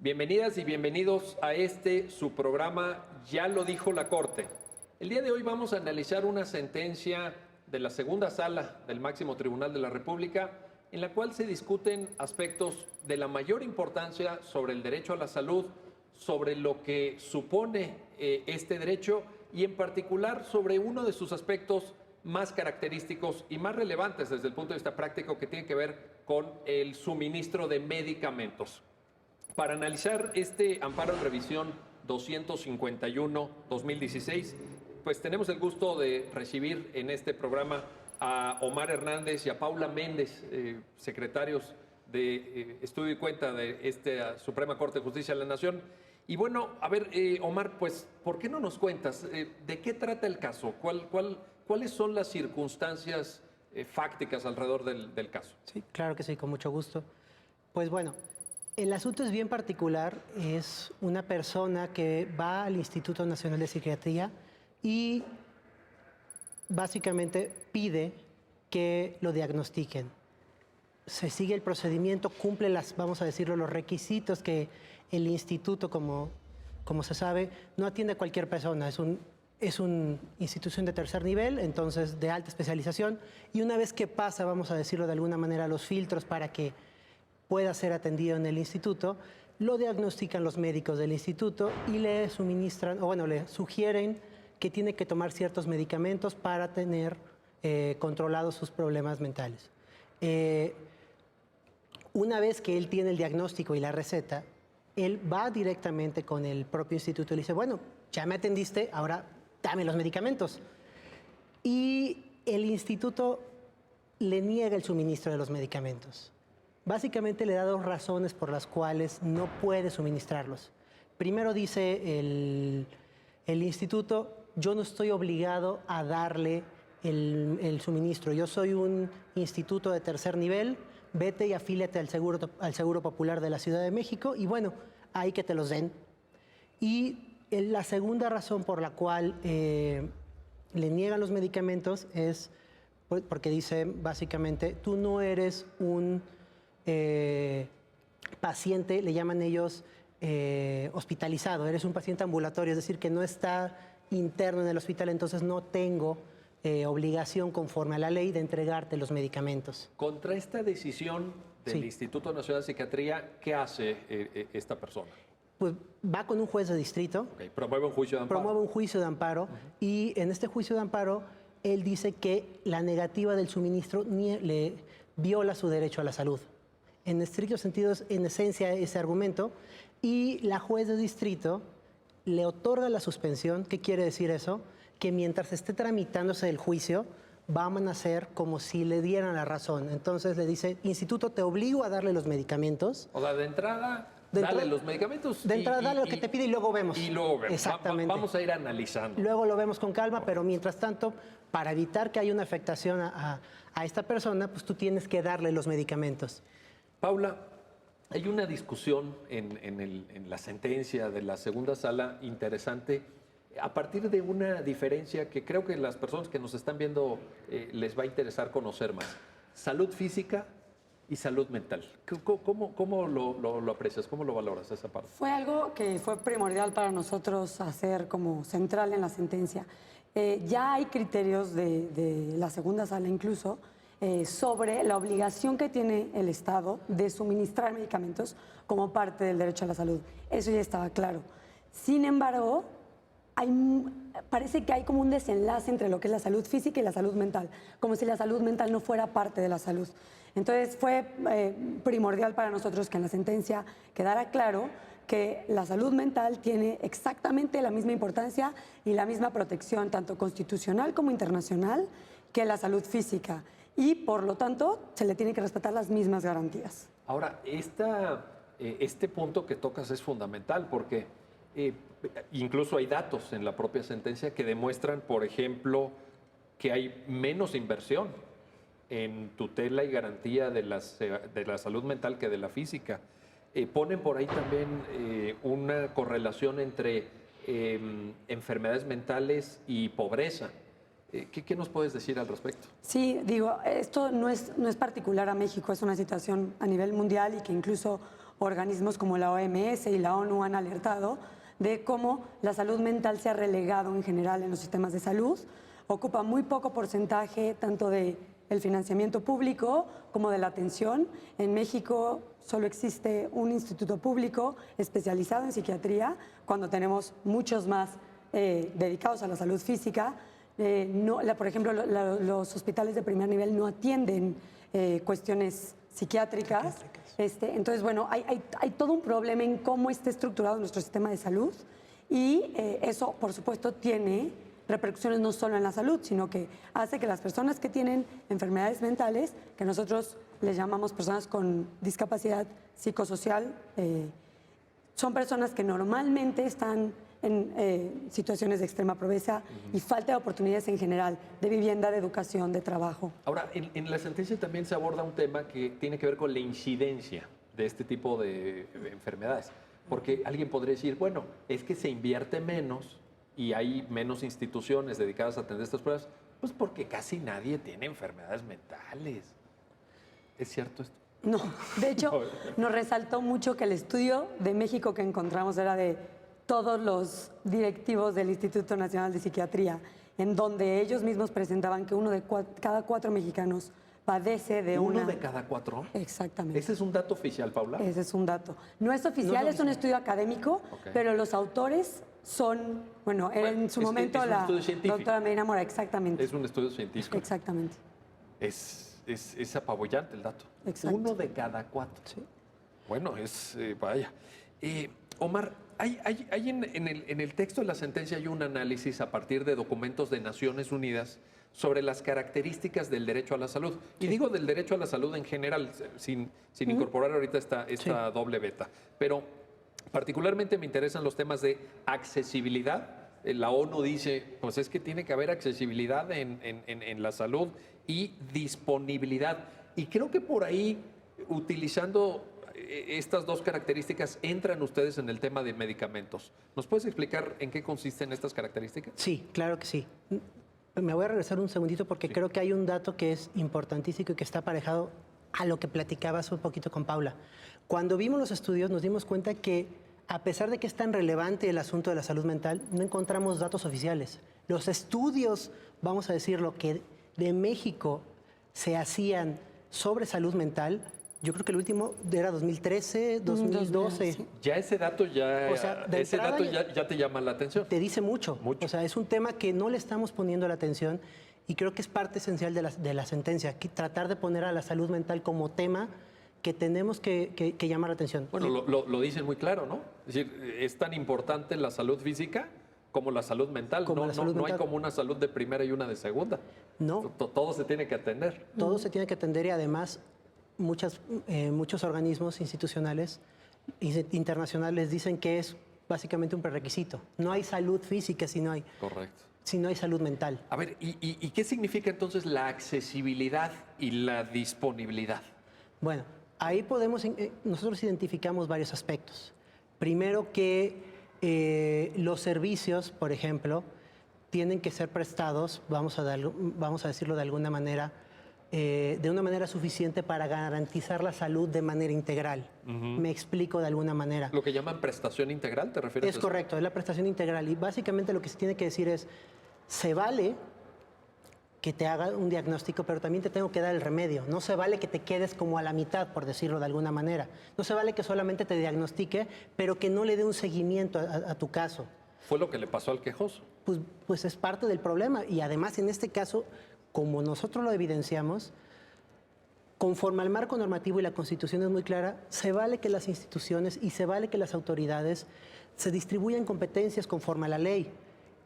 Bienvenidas y bienvenidos a su programa Ya lo dijo la Corte. El día de hoy vamos a analizar una sentencia de la segunda sala del Máximo Tribunal de la República en la cual se discuten aspectos de la mayor importancia sobre el derecho a la salud, sobre lo que supone este derecho y en particular sobre uno de sus aspectos más característicos y más relevantes desde el punto de vista práctico que tiene que ver con el suministro de medicamentos. Para analizar este amparo en revisión 251-2016, pues tenemos el gusto de recibir en este programa a Omar Hernández y a Paula Méndez, secretarios de Estudio y Cuenta de esta Suprema Corte de Justicia de la Nación. Y bueno, a ver, Omar, pues, ¿por qué no nos cuentas de qué trata el caso? ¿Cuáles son las circunstancias fácticas alrededor del caso? Sí, claro que sí, con mucho gusto. Pues bueno, el asunto es bien particular. Es una persona que va al Instituto Nacional de Psiquiatría y básicamente pide que lo diagnostiquen. Se sigue el procedimiento, cumple vamos a decirlo, los requisitos que el instituto, como se sabe, no atiende a cualquier persona. Es una institución de tercer nivel, entonces de alta especialización, y una vez que pasa, vamos a decirlo de alguna manera, los filtros para que pueda ser atendido en el instituto, lo diagnostican los médicos del instituto y le suministran, o bueno, le sugieren que tiene que tomar ciertos medicamentos para tener controlados sus problemas mentales. Una vez que él tiene el diagnóstico y la receta, él va directamente con el propio instituto y le dice, bueno, ya me atendiste, ahora dame los medicamentos. Y el instituto le niega el suministro de los medicamentos. Básicamente le da dos razones por las cuales no puede suministrarlos. Primero dice el instituto, yo no estoy obligado a darle el suministro. Yo soy un instituto de tercer nivel, vete y afíliate al Seguro Popular de la Ciudad de México y bueno, ahí que te los den. Y la segunda razón por la cual le niegan los medicamentos es porque dice básicamente, tú no eres un paciente, le llaman ellos hospitalizado, eres un paciente ambulatorio, es decir, que no está interno en el hospital, entonces no tengo obligación conforme a la ley de entregarte los medicamentos. Contra esta decisión del Instituto Nacional de Psiquiatría, ¿qué hace esta persona? Pues va con un juez de distrito. Okay. Promueve un juicio de amparo. Promueve un juicio de amparo y en este juicio de amparo él dice que la negativa del suministro le viola su derecho a la salud. En estricto sentido es en esencia ese argumento y la juez de distrito le otorga la suspensión. ¿Qué quiere decir eso? Que mientras esté tramitándose el juicio, van a hacer como si le dieran la razón. Entonces le dice, instituto, te obligo a darle los medicamentos. O sea, de entrada, dale los medicamentos. De entrada, dale lo que te pide y luego vemos. Y luego vemos. Exactamente. Vamos a ir analizando. Luego lo vemos con calma, pero mientras tanto, para evitar que haya una afectación a esta persona, pues tú tienes que darle los medicamentos. Paula, hay una discusión en la sentencia de la segunda sala interesante a partir de una diferencia que creo que las personas que nos están viendo les va a interesar conocer más. Salud física y salud mental. ¿Cómo lo aprecias? ¿Cómo lo valoras esa parte? Fue algo que fue primordial para nosotros hacer como central en la sentencia. Ya hay criterios de la segunda sala incluso sobre la obligación que tiene el Estado de suministrar medicamentos como parte del derecho a la salud. Eso ya estaba claro. Sin embargo, parece que hay como un desenlace entre lo que es la salud física y la salud mental, como si la salud mental no fuera parte de la salud. Entonces fue primordial para nosotros que en la sentencia quedara claro que la salud mental tiene exactamente la misma importancia y la misma protección, tanto constitucional como internacional, que la salud física. Y, por lo tanto, se le tienen que respetar las mismas garantías. Ahora, este punto que tocas es fundamental porque incluso hay datos en la propia sentencia que demuestran, por ejemplo, que hay menos inversión en tutela y garantía de la salud mental que de la física. Ponen por ahí también una correlación entre enfermedades mentales y pobreza. ¿Qué nos puedes decir al respecto? Sí, digo, esto no es particular a México, es una situación a nivel mundial y que incluso organismos como la OMS y la ONU han alertado de cómo la salud mental se ha relegado en general en los sistemas de salud, ocupa muy poco porcentaje tanto del financiamiento público como de la atención. En México solo existe un instituto público especializado en psiquiatría, cuando tenemos muchos más dedicados a la salud física. Por ejemplo, los hospitales de primer nivel no atienden cuestiones psiquiátricas. Entonces, bueno, hay todo un problema en cómo está estructurado nuestro sistema de salud y eso, por supuesto, tiene repercusiones no solo en la salud, sino que hace que las personas que tienen enfermedades mentales, que nosotros les llamamos personas con discapacidad psicosocial, son personas que normalmente están en situaciones de extrema pobreza y falta de oportunidades en general, de vivienda, de educación, de trabajo. Ahora, en la sentencia también se aborda un tema que tiene que ver con la incidencia de este tipo de enfermedades. Porque alguien podría decir, bueno, es que se invierte menos y hay menos instituciones dedicadas a atender estas pruebas, pues porque casi nadie tiene enfermedades mentales. ¿Es cierto esto? No, de hecho, nos resaltó mucho que el estudio de México que encontramos era de todos los directivos del Instituto Nacional de Psiquiatría, en donde ellos mismos presentaban que uno de cada 4 mexicanos padece de ¿Uno de cada 4? Exactamente. ¿Ese es un dato oficial, Paula? Ese es un dato. No es oficial, es un estudio académico, pero los autores son, bueno, en su momento la doctora Medina Mora, exactamente. Es un estudio científico. Exactamente. Es apabullante el dato. Exacto. 1 de cada 4. Sí. Bueno, vaya. Omar, hay en el texto de la sentencia hay un análisis a partir de documentos de Naciones Unidas sobre las características del derecho a la salud. Y digo del derecho a la salud en general, sin incorporar ahorita esta doble beta. Pero particularmente me interesan los temas de accesibilidad. La ONU dice, pues es que tiene que haber accesibilidad en la salud y disponibilidad. Y creo que por ahí, utilizando estas dos características, entran ustedes en el tema de medicamentos. ¿Nos puedes explicar en qué consisten estas características? Sí, claro que sí. Me voy a regresar un segundito porque creo que hay un dato que es importantísimo y que está aparejado a lo que platicabas un poquito con Paula. Cuando vimos los estudios nos dimos cuenta que a pesar de que es tan relevante el asunto de la salud mental, no encontramos datos oficiales. Los estudios, vamos a decirlo, que de México se hacían sobre salud mental, yo creo que el último era 2013, 2012. Sí. Ya ese dato ya, O sea, de ese entrada dato ya te llama la atención. Te dice mucho. O sea, es un tema que no le estamos poniendo la atención y creo que es parte esencial de la sentencia, tratar de poner a la salud mental como tema que tenemos que llamar la atención. Bueno, lo dicen muy claro, ¿no? Es decir, es tan importante la salud física como la salud mental. No hay como una salud de primera y una de segunda. No. Todo se tiene que atender. Todo se tiene que atender y además muchos organismos institucionales internacionales dicen que es básicamente un prerequisito. No hay salud física si no hay salud mental. A ver, ¿y qué significa entonces la accesibilidad y la disponibilidad? Bueno, ahí nosotros identificamos varios aspectos. Primero que los servicios, por ejemplo, tienen que ser prestados, vamos a decirlo de alguna manera, de una manera suficiente para garantizar la salud de manera integral. Me explico de alguna manera. ¿Lo que llaman prestación integral, te refieres a eso? Es correcto, es la prestación integral. Y básicamente lo que se tiene que decir es, se vale que te haga un diagnóstico, pero también te tengo que dar el remedio. No se vale que te quedes como a la mitad, por decirlo de alguna manera. No se vale que solamente te diagnostique, pero que no le dé un seguimiento a tu caso. Fue lo que le pasó al quejoso. Pues es parte del problema. Y además, en este caso, como nosotros lo evidenciamos, conforme al marco normativo y la Constitución es muy clara, se vale que las instituciones y se vale que las autoridades se distribuyan competencias conforme a la ley.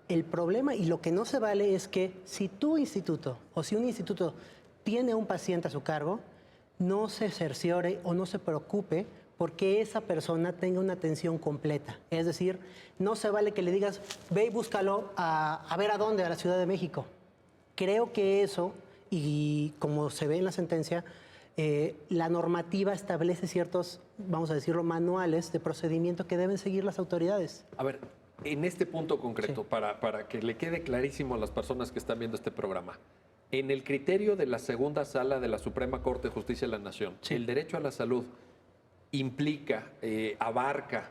El problema y lo que no se vale es que si tu instituto o si un instituto tiene un paciente a su cargo, no se cerciore o no se preocupe porque esa persona tenga una atención completa. Es decir, no se vale que le digas, ve y búscalo a ver a dónde, a la Ciudad de México. Creo que eso, y como se ve en la sentencia, la normativa establece ciertos, vamos a decirlo, manuales de procedimiento que deben seguir las autoridades. A ver, en este punto concreto, Sí. para que le quede clarísimo a las personas que están viendo este programa, en el criterio de la segunda sala de la Suprema Corte de Justicia de la Nación, Sí. el derecho a la salud implica, abarca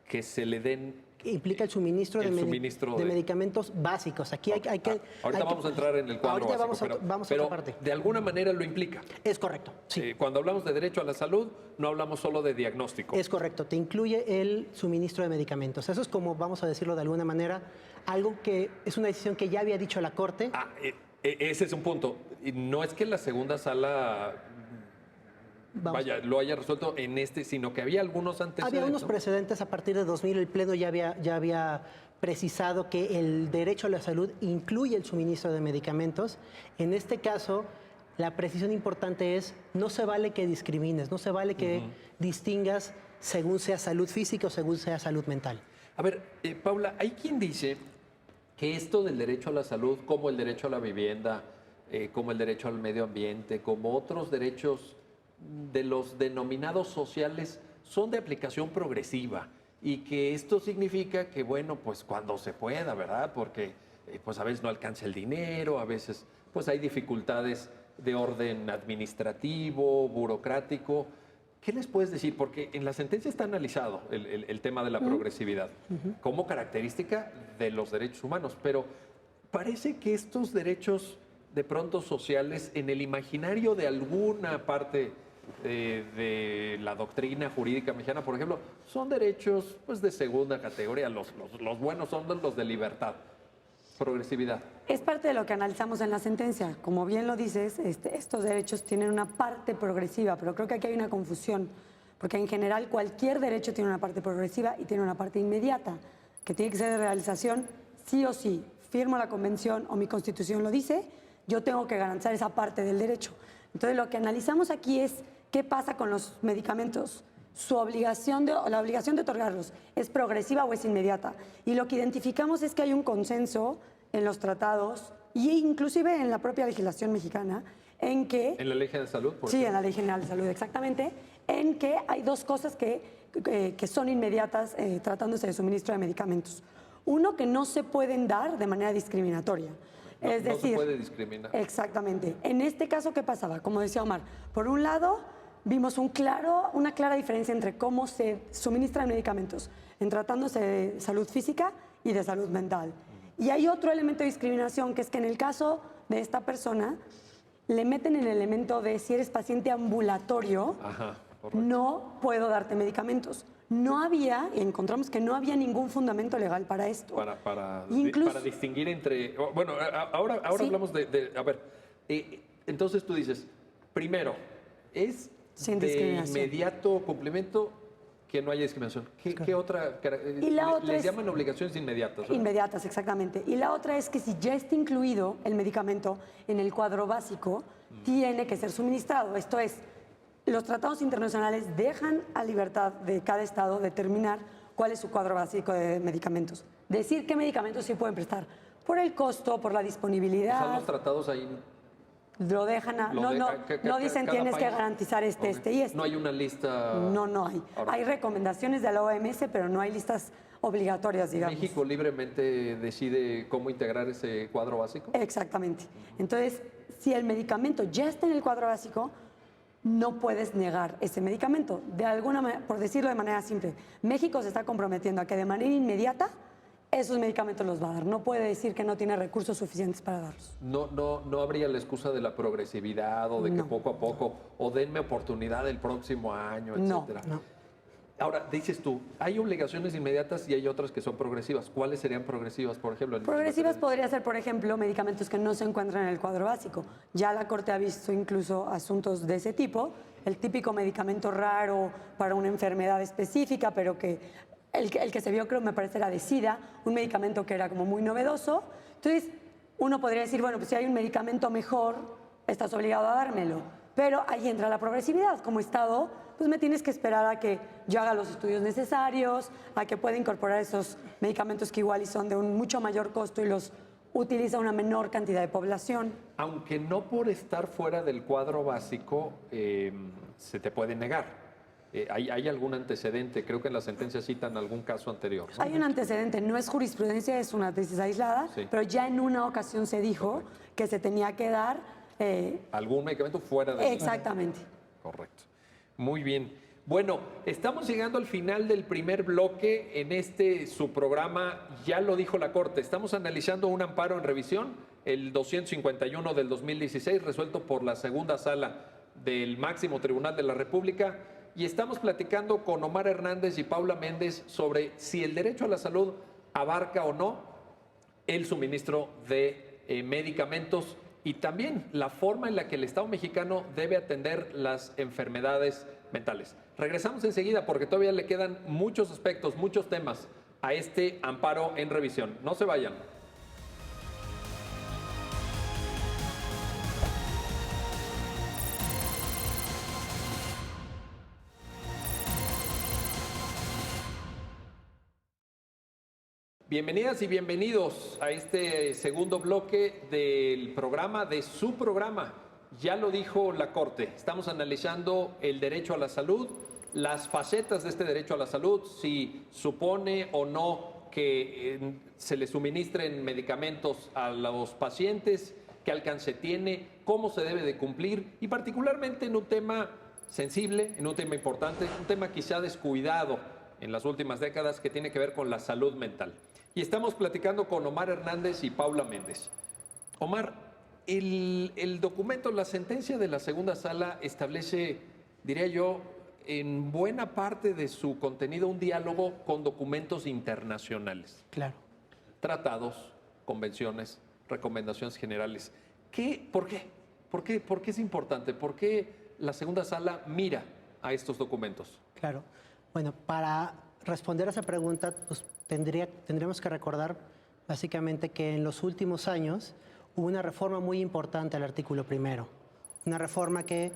que se le den implica el suministro, el de, suministro de de medicamentos básicos. Aquí hay que... Ahorita vamos a entrar en el cuadro ahorita básico, vamos a pero otra parte. de alguna manera lo implica. Es correcto, sí. Cuando hablamos de derecho a la salud, no hablamos solo de diagnóstico. Es correcto, te incluye el suministro de medicamentos. Eso es como, vamos a decirlo de alguna manera, algo que es una decisión que ya había dicho la Corte. Ese es un punto. Y no es que la segunda sala lo haya resuelto en sino que había algunos antecedentes. Había unos ¿no? precedentes a partir de 2000, el Pleno ya había precisado que el derecho a la salud incluye el suministro de medicamentos. En este caso, la precisión importante es, no se vale que discrimines, no se vale que distingas según sea salud física o según sea salud mental. A ver, Paula, hay quien dice que esto del derecho a la salud, como el derecho a la vivienda, como el derecho al medio ambiente, como otros derechos de los denominados sociales, son de aplicación progresiva y que esto significa que, bueno, pues cuando se pueda, ¿verdad? Porque pues a veces no alcanza el dinero, a veces pues hay dificultades de orden administrativo, burocrático. ¿Qué les puedes decir? Porque en la sentencia está analizado el tema de la progresividad como característica de los derechos humanos, pero parece que estos derechos de pronto sociales en el imaginario de alguna parte de la doctrina jurídica mexicana, por ejemplo, son derechos pues, de segunda categoría. Los buenos son los de libertad. Progresividad. Es parte de lo que analizamos en la sentencia. Como bien lo dices, estos derechos tienen una parte progresiva, pero creo que aquí hay una confusión, porque en general cualquier derecho tiene una parte progresiva y tiene una parte inmediata, que tiene que ser de realización sí o sí. Firmo la convención o mi constitución lo dice, yo tengo que garantizar esa parte del derecho. Entonces lo que analizamos aquí es qué pasa con los medicamentos. La obligación de otorgarlos, ¿es progresiva o es inmediata? Y lo que identificamos es que hay un consenso en los tratados e inclusive en la propia legislación mexicana en que... ¿En la Ley General de Salud? Sí, en la Ley General de Salud, exactamente, en que hay dos cosas que son inmediatas tratándose de suministro de medicamentos. Uno, que no se pueden dar de manera discriminatoria. Es decir, no se puede discriminar. Exactamente. En este caso, ¿qué pasaba? Como decía Omar, por un lado, vimos una clara diferencia entre cómo se suministran medicamentos en tratándose de salud física y de salud mental. Y hay otro elemento de discriminación, que es que en el caso de esta persona, le meten el elemento de si eres paciente ambulatorio, no puedo darte medicamentos. No había, encontramos que no había ningún fundamento legal para esto. Para Incluso, distinguir entre... Bueno, ahora Sí. hablamos de... A ver, entonces tú dices, primero, es Sin de discriminación. inmediato cumplimiento que no haya discriminación. ¿Qué otra? Y la otra les es- llaman obligaciones inmediatas, ¿verdad? Inmediatas, exactamente. Y la otra es que si ya está incluido el medicamento en el cuadro básico, tiene que ser suministrado. Esto es, los tratados internacionales dejan a libertad de cada estado determinar cuál es su cuadro básico de medicamentos. Decir qué medicamentos sí pueden prestar. Por el costo, por la O sea, disponibilidad. los tratados ahí... Lo dejan no dicen cada tienes que país. garantizar este y este. No hay una lista... No hay. Ahora, Hay recomendaciones de la OMS, pero no hay listas obligatorias, digamos. ¿México libremente decide cómo integrar ese cuadro básico? Exactamente. Entonces, si el medicamento ya está en el cuadro básico, no puedes negar ese medicamento. De alguna manera, por decirlo de manera simple, México se está comprometiendo a que de manera inmediata esos medicamentos los va a dar. No puede decir que no tiene recursos suficientes para darlos. No habría la excusa de la progresividad o de que No. poco a poco, o denme oportunidad el próximo año, No, etcétera. no. Ahora, dices tú, hay obligaciones inmediatas y hay otras que son progresivas. ¿Cuáles serían progresivas, por ejemplo? Progresivas podría ser, por ejemplo, medicamentos que no se encuentran en el cuadro básico. Ya la Corte ha visto incluso asuntos de ese tipo, el típico medicamento raro para una enfermedad específica, pero que el que se vio, creo, me parece, era de SIDA, un medicamento que era como muy novedoso. Entonces, uno podría decir, bueno, pues si hay un medicamento mejor, estás obligado a dármelo. Pero ahí entra la progresividad. Como Estado, pues me tienes que esperar a que yo haga los estudios necesarios, a que pueda incorporar esos medicamentos que igual y son de un mucho mayor costo y los utiliza una menor cantidad de población. Aunque no por estar fuera del cuadro básico se te puede negar. ¿Hay algún antecedente? Creo que en la sentencia citan algún caso anterior, ¿no? Hay un antecedente, no es jurisprudencia, es una tesis aislada, Sí. pero ya en una ocasión se dijo que se tenía que dar... ¿Algún medicamento fuera de... exactamente. Correcto. Muy bien. Bueno, estamos llegando al final del primer bloque en su programa, ya lo dijo la Corte. Estamos analizando un amparo en revisión, el 251 del 2016, resuelto por la segunda sala del máximo tribunal de la República, y estamos platicando con Omar Hernández y Paula Méndez sobre si el derecho a la salud abarca o no el suministro de medicamentos y también la forma en la que el Estado mexicano debe atender las enfermedades mentales. Regresamos enseguida porque todavía le quedan muchos aspectos, muchos temas a este amparo en revisión. No se vayan. Bienvenidas y bienvenidos a este segundo bloque del programa, de su programa. Ya lo dijo la Corte. Estamos analizando el derecho a la salud, las facetas de este derecho a la salud, si supone o no que se le suministren medicamentos a los pacientes, qué alcance tiene, cómo se debe de cumplir y particularmente en un tema sensible, en un tema importante, un tema quizá descuidado en las últimas décadas que tiene que ver con la salud mental. Y estamos platicando con Omar Hernández y Paula Méndez. Omar, el documento, la sentencia de la segunda sala establece, diría yo, en buena parte de su contenido un diálogo con documentos internacionales. Claro. Tratados, convenciones, recomendaciones generales. ¿Por qué? ¿Por qué es importante? ¿Por qué la segunda sala mira a estos documentos? Claro. Bueno, para responder a esa pregunta, pues tendríamos que recordar básicamente que en los últimos años hubo una reforma muy importante al artículo primero. Una reforma que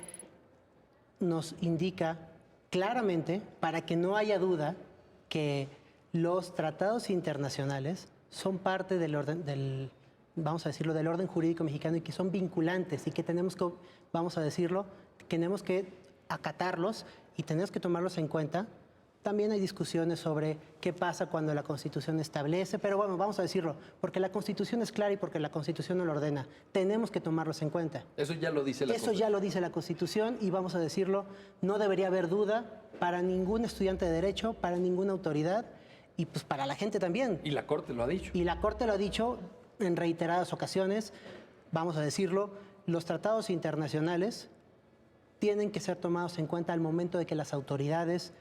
nos indica claramente, para que no haya duda, que los tratados internacionales son parte del orden, vamos a decirlo, del orden jurídico mexicano y que son vinculantes y que tenemos que, vamos a decirlo, tenemos que acatarlos y tenemos que tomarlos en cuenta. También hay discusiones sobre qué pasa cuando la Constitución establece, pero bueno, vamos a decirlo, porque la Constitución es clara y porque la Constitución no lo ordena. Tenemos que tomarlos en cuenta. Eso ya lo dice la Constitución. Eso ya lo dice la Constitución y vamos a decirlo, no debería haber duda para ningún estudiante de Derecho, para ninguna autoridad y pues para la gente también. Y la Corte lo ha dicho. Y la Corte lo ha dicho en reiteradas ocasiones, vamos a decirlo, los tratados internacionales tienen que ser tomados en cuenta al momento de que las autoridades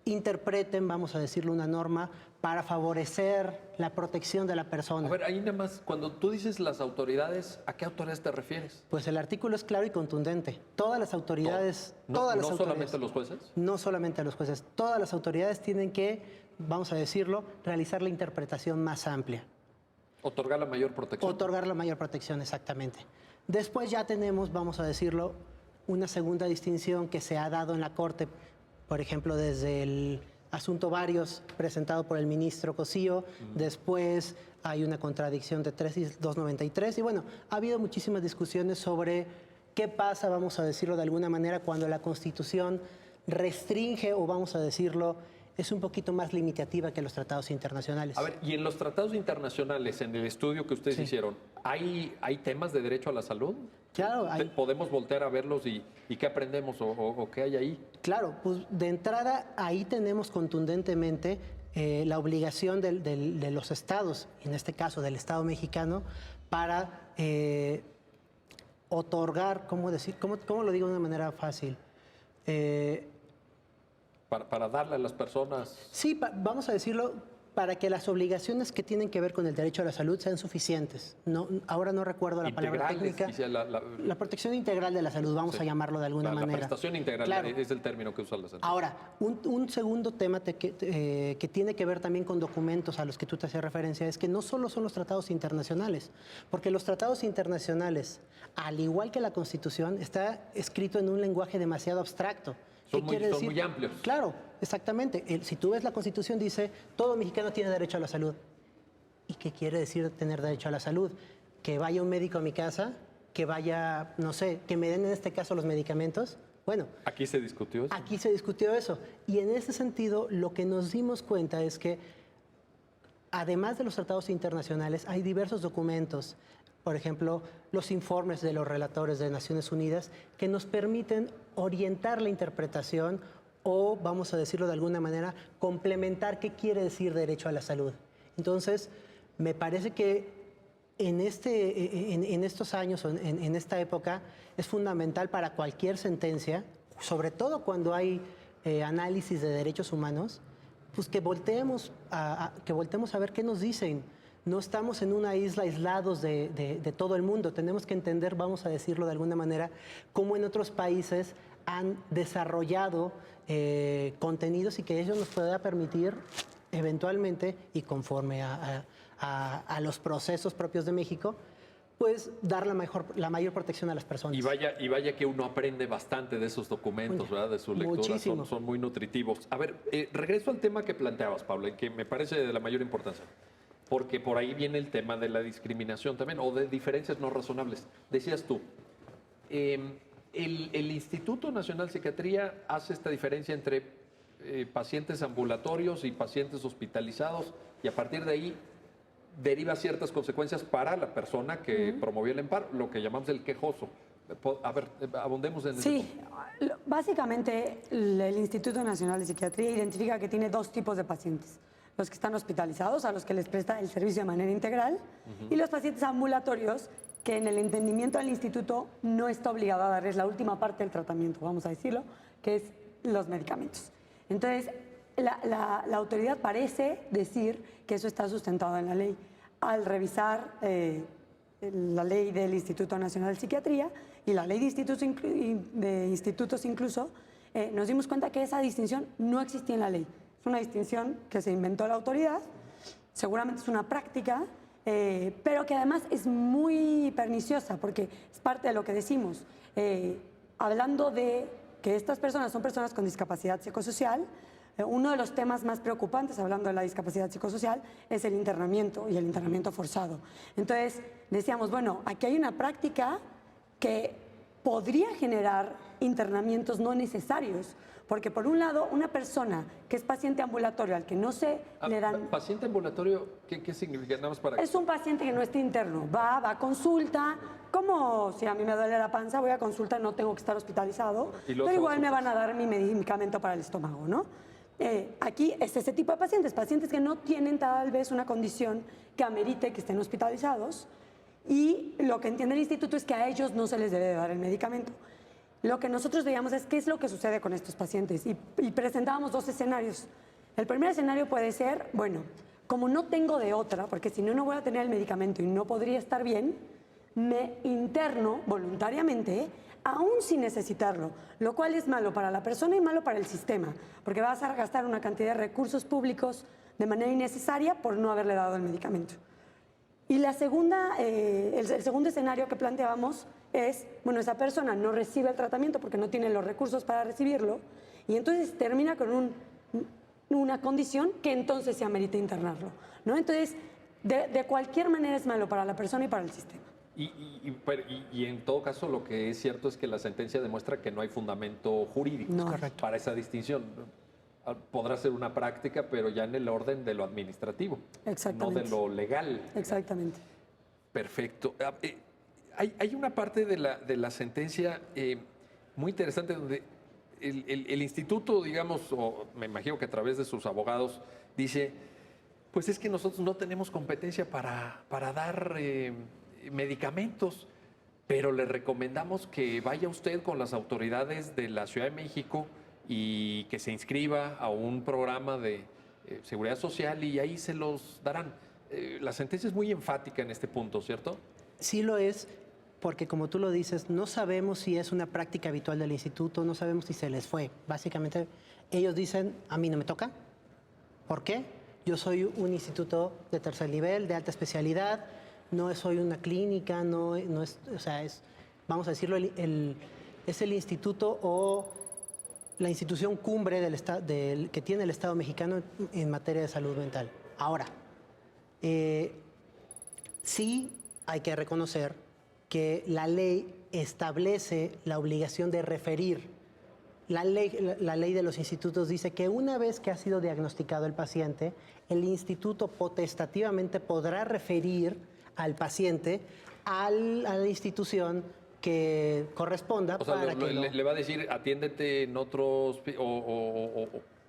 interpreten, vamos a decirlo, una norma para favorecer la protección de la persona. A ver, ahí nada más, cuando tú dices las autoridades, ¿a qué autoridades te refieres? Pues el artículo es claro y contundente. Todas las autoridades... ¿No todas las autoridades, solamente los jueces? No solamente los jueces. Todas las autoridades tienen que, vamos a decirlo, realizar la interpretación más amplia. Otorgar la mayor protección. Otorgar la mayor protección, exactamente. Después ya tenemos, vamos a decirlo, una segunda distinción que se ha dado en la Corte, por ejemplo, desde el asunto Varios presentado por el ministro Cosío, después hay una contradicción de 3 y 293, y bueno, ha habido muchísimas discusiones sobre qué pasa, vamos a decirlo de alguna manera, cuando la Constitución restringe, o vamos a decirlo, es un poquito más limitativa que los tratados internacionales. A ver, y en los tratados internacionales, en el estudio que ustedes hicieron, ¿hay temas de derecho a la salud? Claro, hay. ¿Podemos voltear a verlos y qué aprendemos o qué hay ahí? Claro, pues de entrada ahí tenemos contundentemente la obligación de los estados, en este caso del Estado mexicano, para otorgar, ¿cómo lo digo de una manera fácil? Para darle a las personas... Sí, vamos a decirlo, para que las obligaciones que tienen que ver con el derecho a la salud sean suficientes. Ahora no recuerdo la palabra técnica. La protección integral de la salud, vamos a llamarlo de alguna manera. La prestación integral, claro, es el término que usa la salud. Ahora, un segundo tema que tiene que ver también con documentos a los que tú te hacías referencia es que no solo son los tratados internacionales, porque los tratados internacionales, al igual que la Constitución, está escrito en un lenguaje demasiado abstracto. Son muy amplios. Claro, exactamente. Si tú ves la Constitución dice, todo mexicano tiene derecho a la salud. ¿Y qué quiere decir tener derecho a la salud? Que vaya un médico a mi casa, que vaya, no sé, que me den en este caso los medicamentos. Bueno. ¿Aquí se discutió eso? Aquí se discutió eso. Y en ese sentido, lo que nos dimos cuenta es que, además de los tratados internacionales, hay diversos documentos, por ejemplo, los informes de los relatores de Naciones Unidas, que nos permiten orientar la interpretación o, vamos a decirlo de alguna manera, complementar qué quiere decir derecho a la salud. Entonces, me parece que en estos años, en esta época, es fundamental para cualquier sentencia, sobre todo cuando hay análisis de derechos humanos, pues que volteemos a ver qué nos dicen. No estamos en una isla aislados de todo el mundo. Tenemos que entender, vamos a decirlo de alguna manera, cómo en otros países han desarrollado contenidos y que ellos nos pueda permitir eventualmente y conforme a los procesos propios de México, pues dar la mayor protección a las personas. Y vaya que uno aprende bastante de esos documentos, ¿verdad? De su lectura, son muy nutritivos. A ver, regreso al tema que planteabas, Pablo, que me parece de la mayor importancia, porque por ahí viene el tema de la discriminación también, o de diferencias no razonables. Decías tú, el Instituto Nacional de Psiquiatría hace esta diferencia entre pacientes ambulatorios y pacientes hospitalizados, y a partir de ahí deriva ciertas consecuencias para la persona que promovió el amparo, lo que llamamos el quejoso. A ver, abundemos en eso. Sí, básicamente el Instituto Nacional de Psiquiatría identifica que tiene dos tipos de pacientes. Los que están hospitalizados, a los que les presta el servicio de manera integral, y los pacientes ambulatorios, que en el entendimiento del instituto no está obligado a darles la última parte del tratamiento, vamos a decirlo, que es los medicamentos. Entonces, la autoridad parece decir que eso está sustentado en la ley. Al revisar la ley del Instituto Nacional de Psiquiatría y la ley de institutos incluso, nos dimos cuenta que esa distinción no existía en la ley. Es una distinción que se inventó la autoridad, seguramente es una práctica, pero que además es muy perniciosa porque es parte de lo que decimos. Hablando de que estas personas son personas con discapacidad psicosocial, uno de los temas más preocupantes, hablando de la discapacidad psicosocial, es el internamiento y el internamiento forzado. Entonces, decíamos, bueno, aquí hay una práctica que podría generar internamientos no necesarios, porque por un lado, una persona que es paciente ambulatorio, al que no se le dan... ¿Paciente ambulatorio qué significa? Nada más para... Es un paciente que no está interno, va a consulta, como si a mí me duele la panza, voy a consulta, no tengo que estar hospitalizado, pero igual me van a dar mi medicamento para el estómago, ¿no? Aquí es ese tipo de pacientes que no tienen tal vez una condición que amerite que estén hospitalizados, y lo que entiende el instituto es que a ellos no se les debe de dar el medicamento. Lo que nosotros veíamos es qué es lo que sucede con estos pacientes y presentábamos dos escenarios. El primer escenario puede ser, bueno, como no tengo de otra, porque si no, no voy a tener el medicamento y no podría estar bien, me interno voluntariamente, aún sin necesitarlo, lo cual es malo para la persona y malo para el sistema, porque vas a gastar una cantidad de recursos públicos de manera innecesaria por no haberle dado el medicamento. Y el segundo escenario que planteábamos es, bueno, esa persona no recibe el tratamiento porque no tiene los recursos para recibirlo, y entonces termina con una condición que entonces se amerita internarlo, ¿no? Entonces, de cualquier manera es malo para la persona y para el sistema. Y en todo caso, lo que es cierto es que la sentencia demuestra que no hay fundamento jurídico para esa distinción. Podrá ser una práctica, pero ya en el orden de lo administrativo, no de lo legal. Exactamente. Perfecto. Hay una parte de la sentencia muy interesante donde el instituto, digamos, o me imagino que a través de sus abogados, dice, pues es que nosotros no tenemos competencia para dar medicamentos, pero le recomendamos que vaya usted con las autoridades de la Ciudad de México y que se inscriba a un programa de seguridad social y ahí se los darán. La sentencia es muy enfática en este punto, ¿cierto? Sí lo es, porque como tú lo dices, no sabemos si es una práctica habitual del instituto, no sabemos si se les fue. Básicamente, ellos dicen, a mí no me toca. ¿Por qué? Yo soy un instituto de tercer nivel, de alta especialidad, no soy una clínica, no es, o sea, es, vamos a decirlo, es el instituto o la institución cumbre que tiene el Estado mexicano en materia de salud mental. Ahora, sí hay que reconocer que la ley establece la obligación de referir. La ley de los institutos dice que una vez que ha sido diagnosticado el paciente, el instituto potestativamente podrá referir al paciente a la institución que corresponda O sea, para que le va a decir, atiéndete en otros...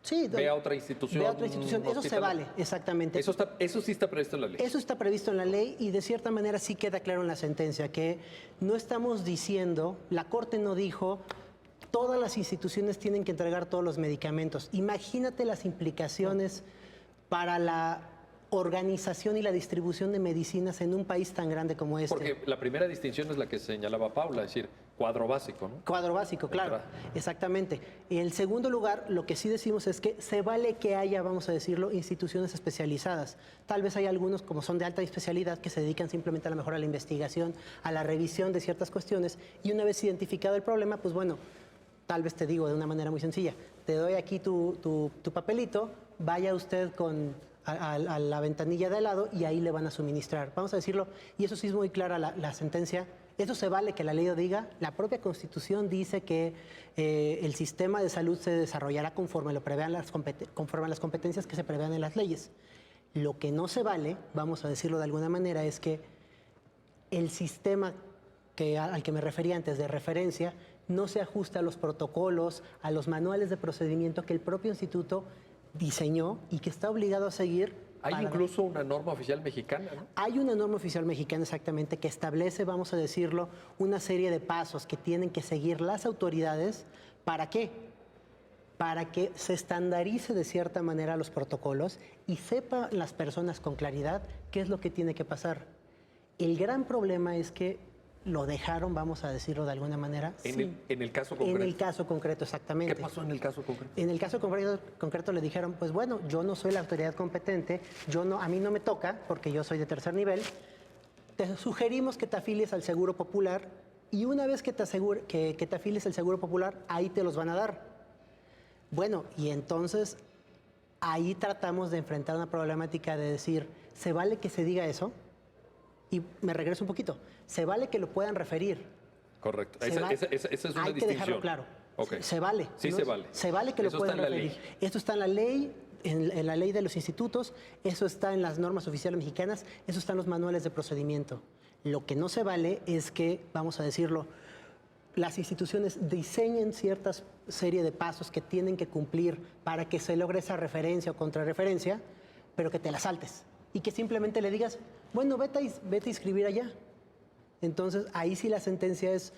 Sí, ve a otra institución. Ve a otra institución. Eso se hospital. vale, exactamente. Eso sí está previsto en la ley. Eso está previsto en la ley y de cierta manera sí queda claro en la sentencia que no estamos diciendo, la Corte no dijo, todas las instituciones tienen que entregar todos los medicamentos. Imagínate las implicaciones para la organización y la distribución de medicinas en un país tan grande como este. Porque la primera distinción es la que señalaba Paula, es decir, cuadro básico, ¿no? Cuadro básico, claro, exactamente. Y en segundo lugar, lo que sí decimos es que se vale que haya, vamos a decirlo, instituciones especializadas. Tal vez hay algunos, como son de alta especialidad, que se dedican simplemente a lo mejor a la investigación, a la revisión de ciertas cuestiones, y una vez identificado el problema, pues bueno, tal vez te digo de una manera muy sencilla, te doy aquí tu papelito, vaya usted a la ventanilla de al lado y ahí le van a suministrar. Vamos a decirlo, y eso sí es muy clara la sentencia. Eso se vale que la ley lo diga. La propia Constitución dice que el sistema de salud se desarrollará conforme lo prevean conforme a las competencias que se prevean en las leyes. Lo que no se vale, vamos a decirlo de alguna manera, es que el sistema al que me refería antes de referencia no se ajusta a los protocolos, a los manuales de procedimiento que el propio instituto diseñó y que está obligado a seguir. Hay incluso una norma oficial mexicana, ¿no? Hay una norma oficial mexicana exactamente que establece, vamos a decirlo, una serie de pasos que tienen que seguir las autoridades. ¿Para qué? Para que se estandarice de cierta manera los protocolos y sepan las personas con claridad qué es lo que tiene que pasar. El gran problema es que lo dejaron, vamos a decirlo de alguna manera. En el caso concreto. En el caso concreto, exactamente. ¿Qué pasó en el caso concreto? En el caso concreto le dijeron, pues bueno, yo no soy la autoridad competente, a mí no me toca, porque yo soy de tercer nivel, te sugerimos que te afilies al Seguro Popular y una vez que te afilies al Seguro Popular, ahí te los van a dar. Bueno, y entonces ahí tratamos de enfrentar una problemática de decir, ¿se vale que se diga eso? Y me regreso un poquito. Se vale que lo puedan referir. Correcto. Esa es una distinción. Hay que dejarlo claro. Okay. Se vale. Sí, ¿no? se vale. Se vale que Eso lo puedan está en la referir. ley. Esto está en la ley, en la ley de los institutos, eso está en las normas oficiales mexicanas, eso está en los manuales de procedimiento. Lo que no se vale es que, vamos a decirlo, las instituciones diseñen cierta serie de pasos que tienen que cumplir para que se logre esa referencia o contrarreferencia, pero que te la saltes y que simplemente le digas, bueno, vete a inscribir allá. Entonces, ahí sí la sentencia es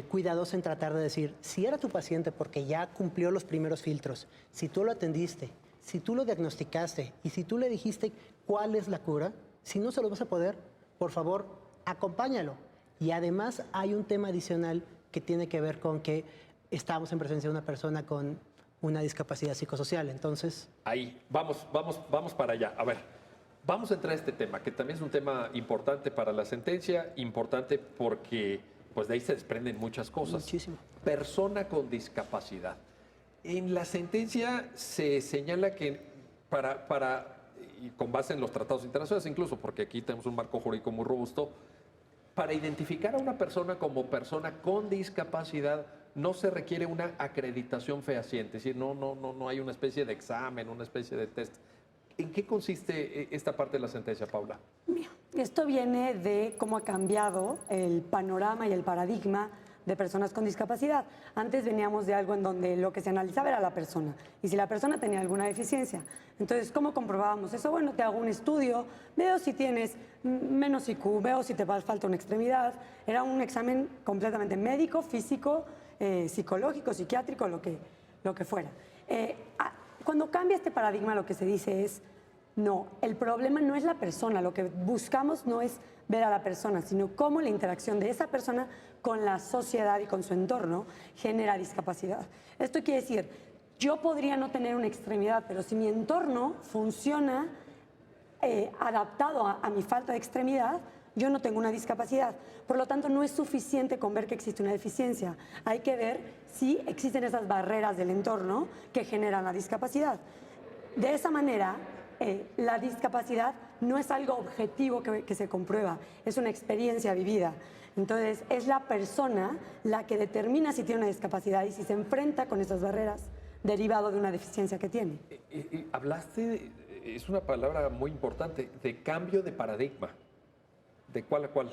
cuidadosa en tratar de decir, si era tu paciente porque ya cumplió los primeros filtros, si tú lo atendiste, si tú lo diagnosticaste y si tú le dijiste cuál es la cura, si no se lo vas a poder, por favor, acompáñalo. Y además hay un tema adicional que tiene que ver con que estamos en presencia de una persona con una discapacidad psicosocial. Entonces... Ahí, vamos para allá. A ver, vamos a entrar a este tema, que también es un tema importante para la sentencia, importante porque pues de ahí se desprenden muchas cosas. Muchísimo. Persona con discapacidad. En la sentencia se señala que y con base en los tratados internacionales incluso, porque aquí tenemos un marco jurídico muy robusto, para identificar a una persona como persona con discapacidad no se requiere una acreditación fehaciente, es decir, no hay una especie de examen, una especie de test. ¿En qué consiste esta parte de la sentencia, Paula? Esto viene de cómo ha cambiado el panorama y el paradigma de personas con discapacidad. Antes veníamos de algo en donde lo que se analizaba era la persona y si la persona tenía alguna deficiencia. Entonces, ¿cómo comprobábamos eso? Bueno, te hago un estudio, veo si tienes menos IQ, veo si te falta una extremidad. Era un examen completamente médico, físico, psicológico, psiquiátrico, lo que fuera. Cuando cambia este paradigma, lo que se dice es, no, el problema no es la persona, lo que buscamos no es ver a la persona, sino cómo la interacción de esa persona con la sociedad y con su entorno genera discapacidad. Esto quiere decir, yo podría no tener una extremidad, pero si mi entorno funciona adaptado a mi falta de extremidad, yo no tengo una discapacidad. Por lo tanto, no es suficiente con ver que existe una deficiencia. Hay que ver si existen esas barreras del entorno que generan la discapacidad. De esa manera, la discapacidad no es algo objetivo que se comprueba, es una experiencia vivida. Entonces, es la persona la que determina si tiene una discapacidad y si se enfrenta con esas barreras derivado de una deficiencia que tiene. Hablaste, es una palabra muy importante, de cambio de paradigma. ¿De cuál a cuál?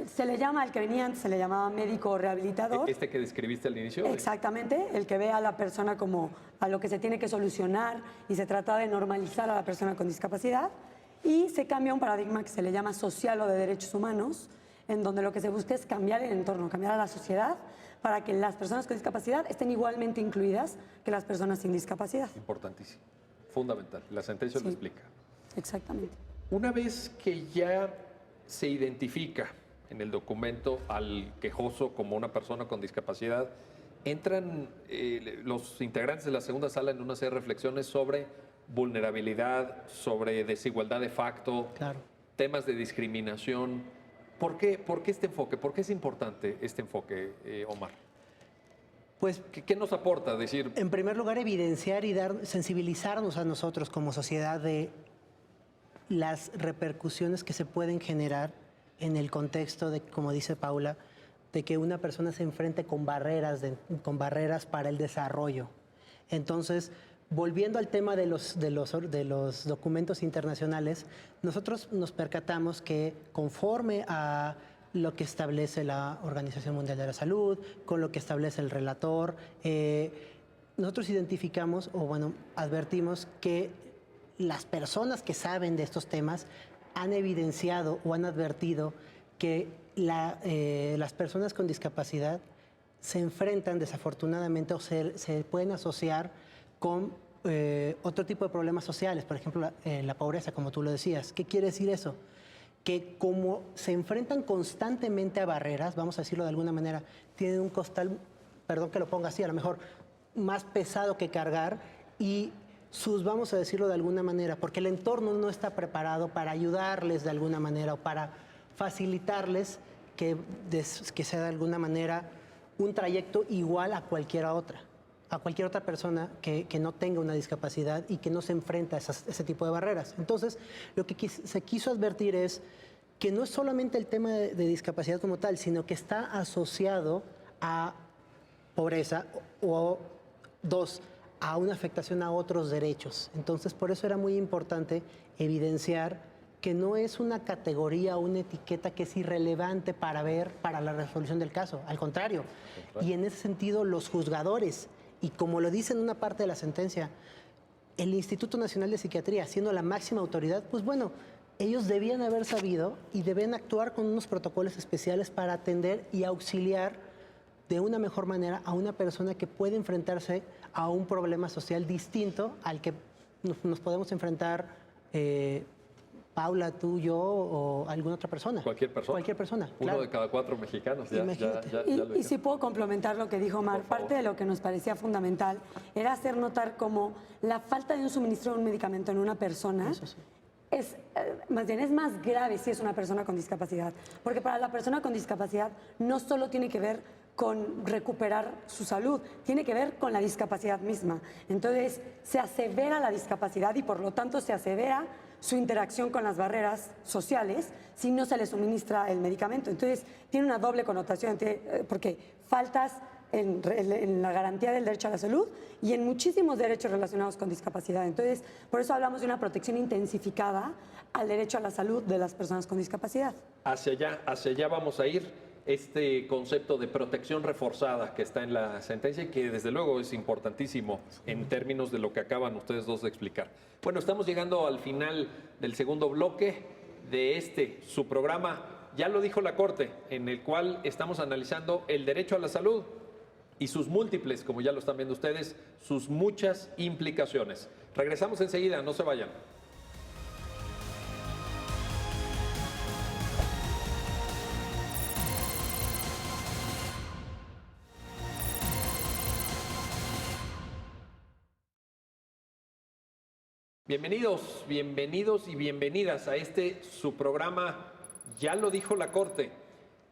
se le llama, al que venía antes se le llamaba médico rehabilitador. Este que describiste al inicio. Exactamente, el que ve a la persona como a lo que se tiene que solucionar y se trata de normalizar a la persona con discapacidad. Y se cambia un paradigma que se le llama social o de derechos humanos, en donde lo que se busca es cambiar el entorno, cambiar a la sociedad para que las personas con discapacidad estén igualmente incluidas que las personas sin discapacidad. Importantísimo, fundamental. La sentencia lo explica. Exactamente. Una vez que ya se identifica en el documento al quejoso como una persona con discapacidad, entran los integrantes de la segunda sala en una serie de reflexiones sobre vulnerabilidad, sobre desigualdad de facto, Claro. temas de discriminación. ¿Por qué este enfoque? ¿Por qué es importante este enfoque, Omar? Pues, ¿Qué nos aporta decir? en primer lugar, evidenciar y sensibilizarnos a nosotros como sociedad de las repercusiones que se pueden generar en el contexto de, como dice Paula, de que una persona se enfrente con barreras para el desarrollo. Entonces, volviendo al tema de los documentos internacionales, nosotros nos percatamos que conforme a lo que establece la Organización Mundial de la Salud, con lo que establece el relator, nosotros identificamos, o bueno, advertimos que las personas que saben de estos temas han evidenciado o han advertido que las personas con discapacidad se enfrentan desafortunadamente o se pueden asociar con otro tipo de problemas sociales, por ejemplo, la pobreza, como tú lo decías. ¿Qué quiere decir eso? Que como se enfrentan constantemente a barreras, vamos a decirlo de alguna manera, tienen un costal, perdón que lo ponga así, a lo mejor más pesado que cargar y vamos a decirlo de alguna manera, porque el entorno no está preparado para ayudarles de alguna manera o para facilitarles que sea de alguna manera un trayecto igual a cualquier otra persona que no tenga una discapacidad y que no se enfrenta a ese tipo de barreras. Entonces, lo que se quiso advertir es que no es solamente el tema de discapacidad como tal, sino que está asociado a pobreza o a una afectación a otros derechos. Entonces, por eso era muy importante evidenciar que no es una categoría o una etiqueta que es irrelevante para la resolución del caso. Al contrario. Y en ese sentido, los juzgadores, y como lo dice en una parte de la sentencia, el Instituto Nacional de Psiquiatría, siendo la máxima autoridad, pues bueno, ellos debían haber sabido y deben actuar con unos protocolos especiales para atender y auxiliar de una mejor manera a una persona que puede enfrentarse a un problema social distinto al que nos podemos enfrentar Paula, tú, yo o alguna otra persona. Cualquier persona. Cualquier persona, Uno claro. de cada 4 mexicanos. Imagínate. Y si puedo complementar lo que dijo Omar, parte de lo que nos parecía fundamental era hacer notar cómo la falta de un suministro de un medicamento en una persona Eso sí. es más grave si es una persona con discapacidad. Porque para la persona con discapacidad no solo tiene que ver con recuperar su salud, tiene que ver con la discapacidad misma. Entonces, se asevera la discapacidad y por lo tanto se asevera su interacción con las barreras sociales si no se le suministra el medicamento. Entonces, tiene una doble connotación, porque faltas en la garantía del derecho a la salud y en muchísimos derechos relacionados con discapacidad. Entonces, por eso hablamos de una protección intensificada al derecho a la salud de las personas con discapacidad. Hacia allá vamos a ir. Este concepto de protección reforzada que está en la sentencia y que desde luego es importantísimo en términos de lo que acaban ustedes dos de explicar. Bueno, estamos llegando al final del segundo bloque de su programa, ya lo dijo la Corte, en el cual estamos analizando el derecho a la salud y sus múltiples, como ya lo están viendo ustedes, sus muchas implicaciones. Regresamos enseguida, no se vayan. Bienvenidos y bienvenidas a su programa, ya lo dijo la Corte,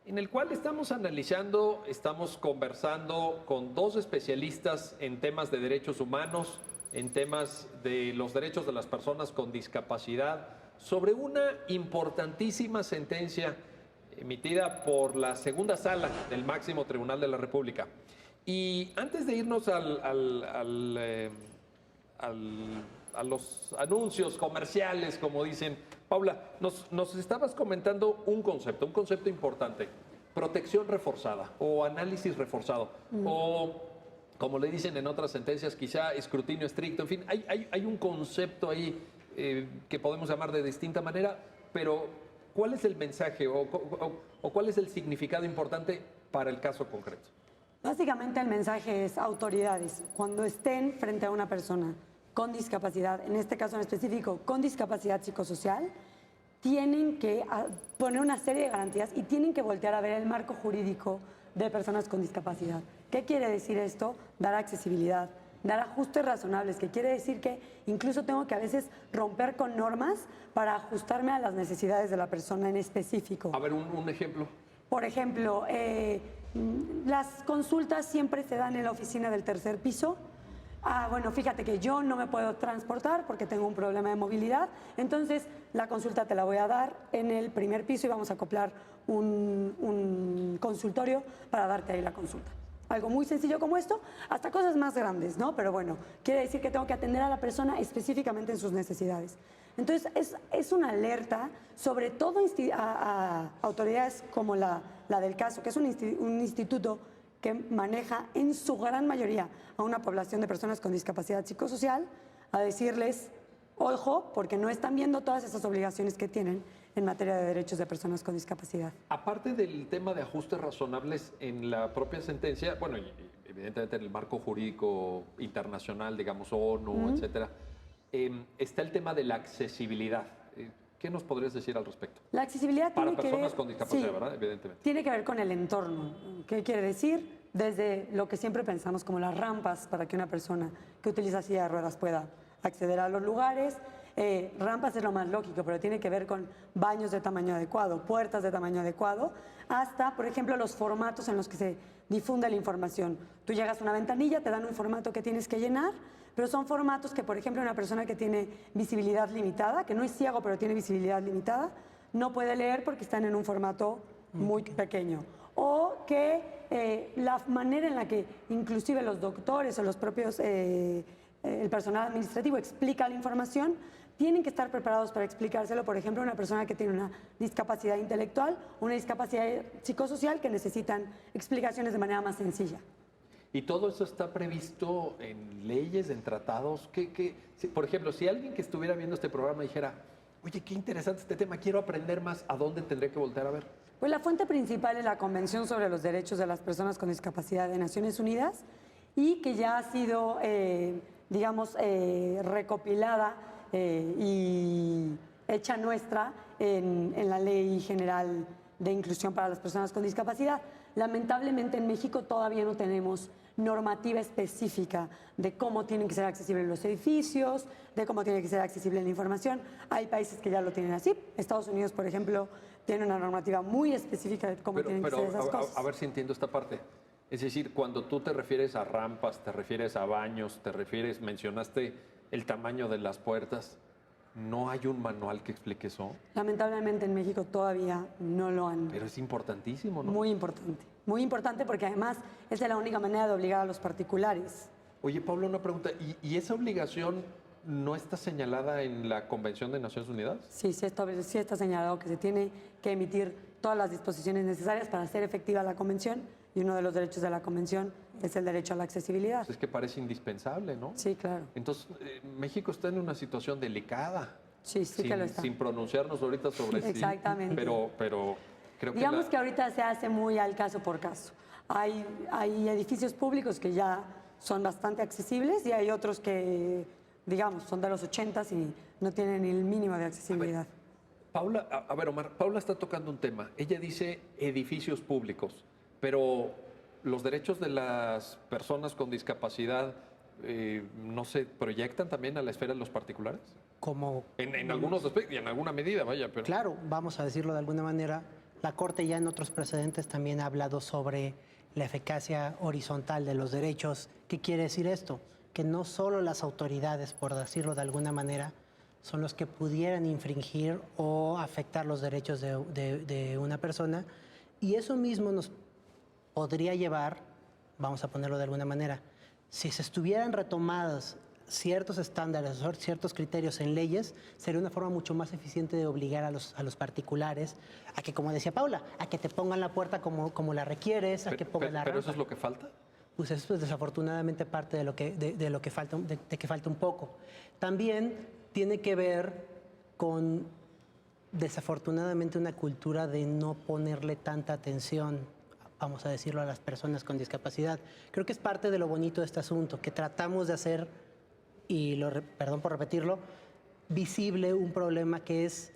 en el cual estamos analizando, estamos conversando con dos especialistas en temas de derechos humanos, en temas de los derechos de las personas con discapacidad, sobre una importantísima sentencia emitida por la segunda sala del máximo tribunal de la República. Y antes de irnos al a los anuncios comerciales, como dicen. Paula, nos estabas comentando un concepto importante. Protección reforzada o análisis reforzado o, como le dicen en otras sentencias, quizá escrutinio estricto. En fin, hay un concepto ahí que podemos llamar de distinta manera, pero ¿cuál es el mensaje o cuál es el significado importante para el caso concreto? Básicamente el mensaje es autoridades, cuando estén frente a una persona con discapacidad, en este caso en específico con discapacidad psicosocial, tienen que poner una serie de garantías y tienen que voltear a ver el marco jurídico de personas con discapacidad. ¿Qué quiere decir esto? Dar accesibilidad, dar ajustes razonables, que quiere decir que incluso tengo que a veces romper con normas para ajustarme a las necesidades de la persona en específico. A ver, un ejemplo. Por ejemplo, las consultas siempre se dan en la oficina del tercer piso. Bueno, fíjate que yo no me puedo transportar porque tengo un problema de movilidad, entonces la consulta te la voy a dar en el primer piso y vamos a acoplar un consultorio para darte ahí la consulta. Algo muy sencillo como esto, hasta cosas más grandes, ¿no? Pero bueno, quiere decir que tengo que atender a la persona específicamente en sus necesidades. Entonces, es una alerta, sobre todo a autoridades como la del caso, que es un instituto que maneja en su gran mayoría a una población de personas con discapacidad psicosocial, a decirles, ojo, porque no están viendo todas esas obligaciones que tienen en materia de derechos de personas con discapacidad. Aparte del tema de ajustes razonables en la propia sentencia, bueno, y evidentemente en el marco jurídico internacional, digamos ONU, etcétera, está el tema de la accesibilidad. ¿Qué nos podrías decir al respecto? La accesibilidad para tiene que personas ver, con discapacidad, sí, ¿verdad? Evidentemente. Tiene que ver con el entorno. ¿Qué quiere decir? Desde lo que siempre pensamos como las rampas para que una persona que utiliza silla de ruedas pueda acceder a los lugares. Rampas es lo más lógico, pero tiene que ver con baños de tamaño adecuado, puertas de tamaño adecuado, hasta, por ejemplo, los formatos en los que se difunde la información. Tú llegas a una ventanilla, te dan un formato que tienes que llenar, pero son formatos que, por ejemplo, una persona que tiene visibilidad limitada, que no es ciego, pero tiene visibilidad limitada, no puede leer porque están en un formato muy pequeño. O que la manera en la que inclusive los doctores o los propios, el personal administrativo explica la información, tienen que estar preparados para explicárselo, por ejemplo, a una persona que tiene una discapacidad intelectual, una discapacidad psicosocial, que necesitan explicaciones de manera más sencilla. ¿Y todo eso está previsto en leyes, en tratados? Por ejemplo, si alguien que estuviera viendo este programa dijera, oye, qué interesante este tema, quiero aprender más, ¿a dónde tendré que voltear a ver? Pues la fuente principal es la Convención sobre los Derechos de las Personas con Discapacidad de Naciones Unidas y que ya ha sido, recopilada y hecha nuestra en la Ley General de Inclusión para las Personas con Discapacidad. Lamentablemente en México todavía no tenemos normativa específica de cómo tienen que ser accesibles los edificios, de cómo tiene que ser accesible la información. Hay países que ya lo tienen así. Estados Unidos, por ejemplo, tiene una normativa muy específica de cómo tienen que ser esas cosas. A ver si entiendo esta parte. Es decir, cuando tú te refieres a rampas, te refieres a baños, mencionaste el tamaño de las puertas, ¿no hay un manual que explique eso? Lamentablemente en México todavía no lo han. Pero es importantísimo, ¿no? Muy importante porque además esa es la única manera de obligar a los particulares. Oye, Pablo, una pregunta. ¿Y esa obligación no está señalada en la Convención de Naciones Unidas? Sí está señalado que se tiene que emitir todas las disposiciones necesarias para hacer efectiva la Convención y uno de los derechos de la Convención es el derecho a la accesibilidad. Es que parece indispensable, ¿no? Sí, claro. Entonces, México está en una situación delicada. Sí, que lo está. Sin pronunciarnos ahorita sobre sí. Exactamente. Pero creo que digamos que ahorita se hace muy al caso por caso. Hay edificios públicos que ya son bastante accesibles y hay otros que, digamos, son de los 80s y no tienen ni el mínimo de accesibilidad. Omar, Paula está tocando un tema. Ella dice edificios públicos, pero los derechos de las personas con discapacidad no se proyectan también a la esfera de los particulares. Como en algunos aspectos y en alguna medida, vaya. Pero... Claro, vamos a decirlo de alguna manera. La Corte ya en otros precedentes también ha hablado sobre la eficacia horizontal de los derechos. ¿Qué quiere decir esto? Que no solo las autoridades, por decirlo de alguna manera, son los que pudieran infringir o afectar los derechos de una persona. Y eso mismo nos podría llevar, vamos a ponerlo de alguna manera, si se estuvieran retomadas ciertos estándares, ciertos criterios en leyes, sería una forma mucho más eficiente de obligar a los particulares a que, como decía Paula, a que te pongan la puerta como la requieres, a que pongan la Pero rampa. eso es lo que falta. Pues eso es desafortunadamente parte de lo que falta, de que falta un poco. También tiene que ver con, desafortunadamente, una cultura de no ponerle tanta atención, vamos a decirlo, a las personas con discapacidad. Creo que es parte de lo bonito de este asunto, que tratamos de hacer, y perdón por repetirlo, visible un problema que es